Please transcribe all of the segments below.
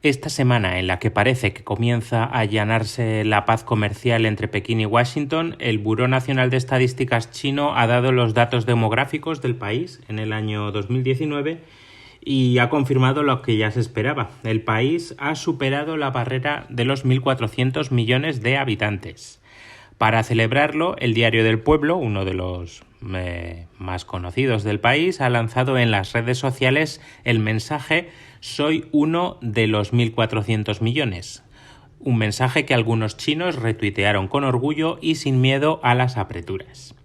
Esta semana en la que parece que comienza a allanarse la paz comercial entre Pekín y Washington, el Buró Nacional de Estadísticas chino ha dado los datos demográficos del país en el año 2019 y ha confirmado lo que ya se esperaba. El país ha superado la barrera de los 1.400 millones de habitantes. Para celebrarlo, el Diario del Pueblo, uno de los más conocidos del país, ha lanzado en las redes sociales el mensaje «Soy uno de los 1.400 millones». Un mensaje que algunos chinos retuitearon con orgullo y sin miedo a las apreturas.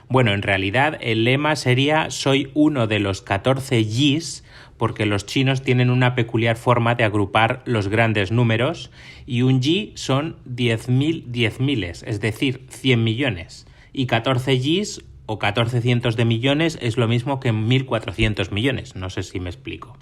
Bueno, en realidad el lema sería «Soy uno de los 14 yis», porque los chinos tienen una peculiar forma de agrupar los grandes números y un yi son 10.000 10.000, es decir, 100 millones. Y 14 yis o 14 cientos de millones es lo mismo que 1.400 millones. No sé si me explico.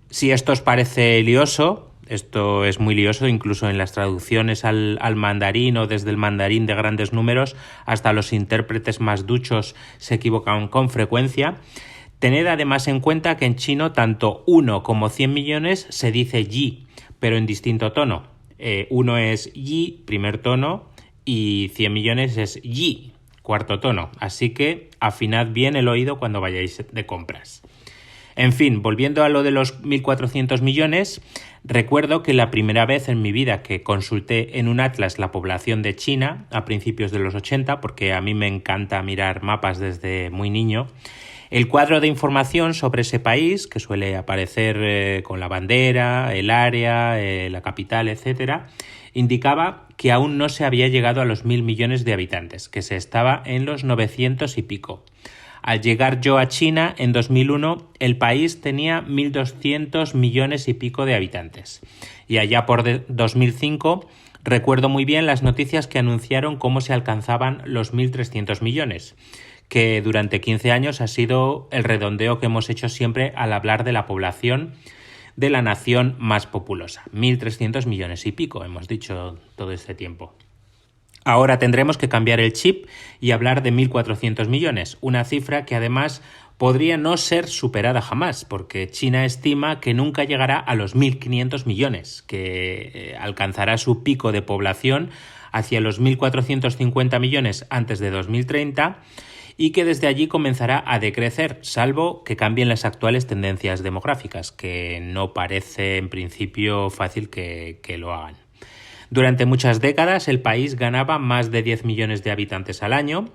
Si esto os parece lioso, esto es muy lioso, incluso en las traducciones al mandarín o desde el mandarín de grandes números, hasta los intérpretes más duchos se equivocan con frecuencia. Tened además en cuenta que en chino tanto 1 como 100 millones se dice yi, pero en distinto tono. 1 es yi, primer tono, y 100 millones es yi, cuarto tono. Así que afinad bien el oído cuando vayáis de compras. En fin, volviendo a lo de los 1.400 millones, recuerdo que la primera vez en mi vida que consulté en un atlas la población de China, a principios de los 80, porque a mí me encanta mirar mapas desde muy niño, el cuadro de información sobre ese país, que suele aparecer con la bandera, el área, la capital, etc., indicaba que aún no se había llegado a los 1.000 millones de habitantes, que se estaba en los 900 y pico. Al llegar yo a China en 2001, el país tenía 1.200 millones y pico de habitantes. Y allá por 2005 recuerdo muy bien las noticias que anunciaron cómo se alcanzaban los 1.300 millones. Que durante 15 años ha sido el redondeo que hemos hecho siempre al hablar de la población de la nación más populosa. 1.300 millones y pico, hemos dicho todo este tiempo. Ahora tendremos que cambiar el chip y hablar de 1.400 millones, una cifra que además podría no ser superada jamás, porque China estima que nunca llegará a los 1.500 millones, que alcanzará su pico de población hacia los 1.450 millones antes de 2030, y que desde allí comenzará a decrecer, salvo que cambien las actuales tendencias demográficas, que no parece en principio fácil que lo hagan. Durante muchas décadas el país ganaba más de 10 millones de habitantes al año.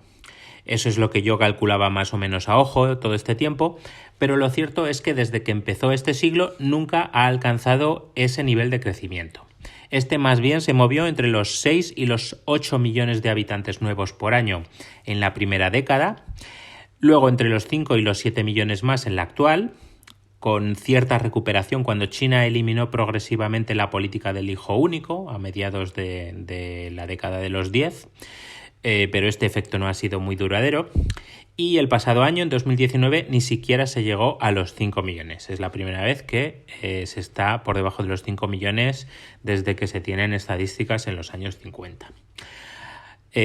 Eso es lo que yo calculaba más o menos a ojo todo este tiempo, pero lo cierto es que desde que empezó este siglo nunca ha alcanzado ese nivel de crecimiento. Este más bien se movió entre los 6 y los 8 millones de habitantes nuevos por año en la primera década, luego entre los 5 y los 7 millones más en la actual, con cierta recuperación cuando China eliminó progresivamente la política del hijo único a mediados de la década de los 10, pero este efecto no ha sido muy duradero. Y el pasado año, en 2019, ni siquiera se llegó a los 5 millones. Es la primera vez que se está por debajo de los 5 millones desde que se tienen estadísticas en los años 50.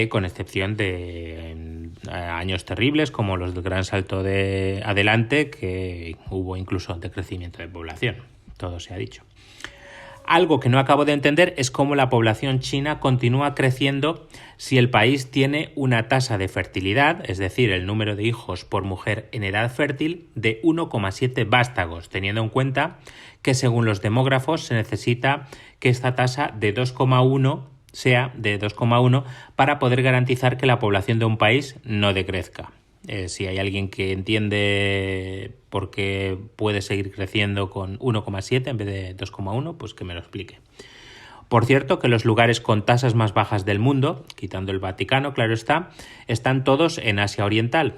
Con excepción de años terribles como los del Gran Salto de Adelante, que hubo incluso decrecimiento de población. Todo se ha dicho. Algo que no acabo de entender es cómo la población china continúa creciendo si el país tiene una tasa de fertilidad, es decir, el número de hijos por mujer en edad fértil, de 1,7 vástagos, teniendo en cuenta que según los demógrafos se necesita que esta tasa de 2,1 sea de 2,1 para poder garantizar que la población de un país no decrezca. Si hay alguien que entiende por qué puede seguir creciendo con 1,7 en vez de 2,1, pues que me lo explique. Por cierto, que los lugares con tasas más bajas del mundo, quitando el Vaticano, claro está, están todos en Asia Oriental.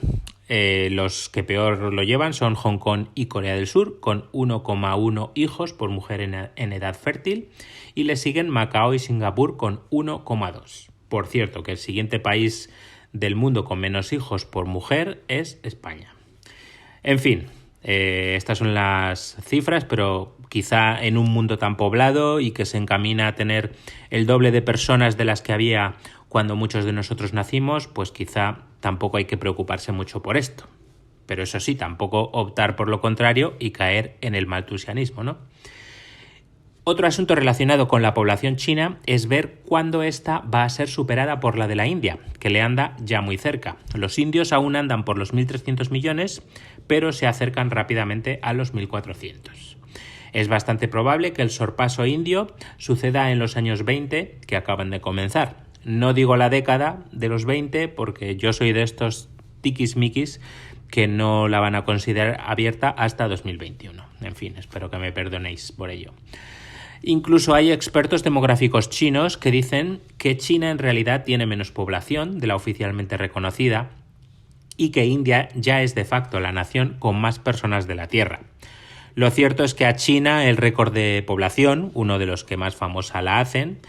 Los que peor lo llevan son Hong Kong y Corea del Sur, con 1,1 hijos por mujer en edad fértil, y le siguen Macao y Singapur con 1,2. Por cierto, que el siguiente país del mundo con menos hijos por mujer es España. En fin, estas son las cifras, pero quizá en un mundo tan poblado y que se encamina a tener el doble de personas de las que había cuando muchos de nosotros nacimos, pues quizá tampoco hay que preocuparse mucho por esto. Pero eso sí, tampoco optar por lo contrario y caer en el maltusianismo, ¿no? Otro asunto relacionado con la población china es ver cuándo esta va a ser superada por la de la India, que le anda ya muy cerca. Los indios aún andan por los 1.300 millones, pero se acercan rápidamente a los 1.400. Es bastante probable que el sorpaso indio suceda en los años 20, que acaban de comenzar. No digo la década de los 20, porque yo soy de estos tiquismiquis que no la van a considerar abierta hasta 2021. En fin, espero que me perdonéis por ello. Incluso hay expertos demográficos chinos que dicen que China en realidad tiene menos población de la oficialmente reconocida y que India ya es de facto la nación con más personas de la Tierra. Lo cierto es que a China el récord de población, uno de los que más famosa la hacen,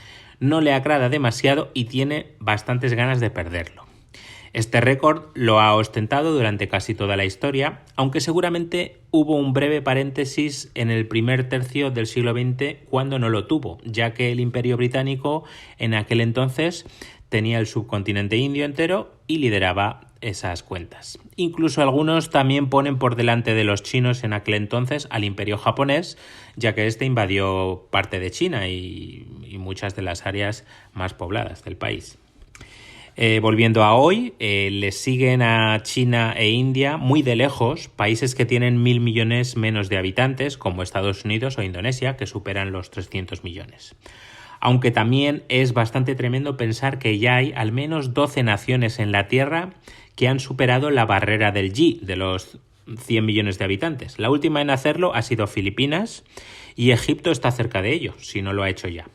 no le agrada demasiado y tiene bastantes ganas de perderlo. Este récord lo ha ostentado durante casi toda la historia, aunque seguramente hubo un breve paréntesis en el primer tercio del siglo XX cuando no lo tuvo, ya que el Imperio Británico en aquel entonces tenía el subcontinente indio entero y lideraba esas cuentas. Incluso algunos también ponen por delante de los chinos en aquel entonces al Imperio japonés, ya que este invadió parte de China y muchas de las áreas más pobladas del país. Volviendo a hoy, le siguen a China e India muy de lejos países que tienen 1.000 millones menos de habitantes, como Estados Unidos o Indonesia, que superan los 300 millones. Aunque también es bastante tremendo pensar que ya hay al menos 12 naciones en la Tierra que han superado la barrera del Yi, de los 100 millones de habitantes. La última en hacerlo ha sido Filipinas y Egipto está cerca de ello, si no lo ha hecho ya.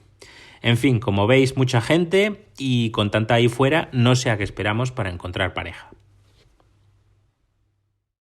En fin, como veis, mucha gente y con tanta ahí fuera no sé a qué esperamos para encontrar pareja.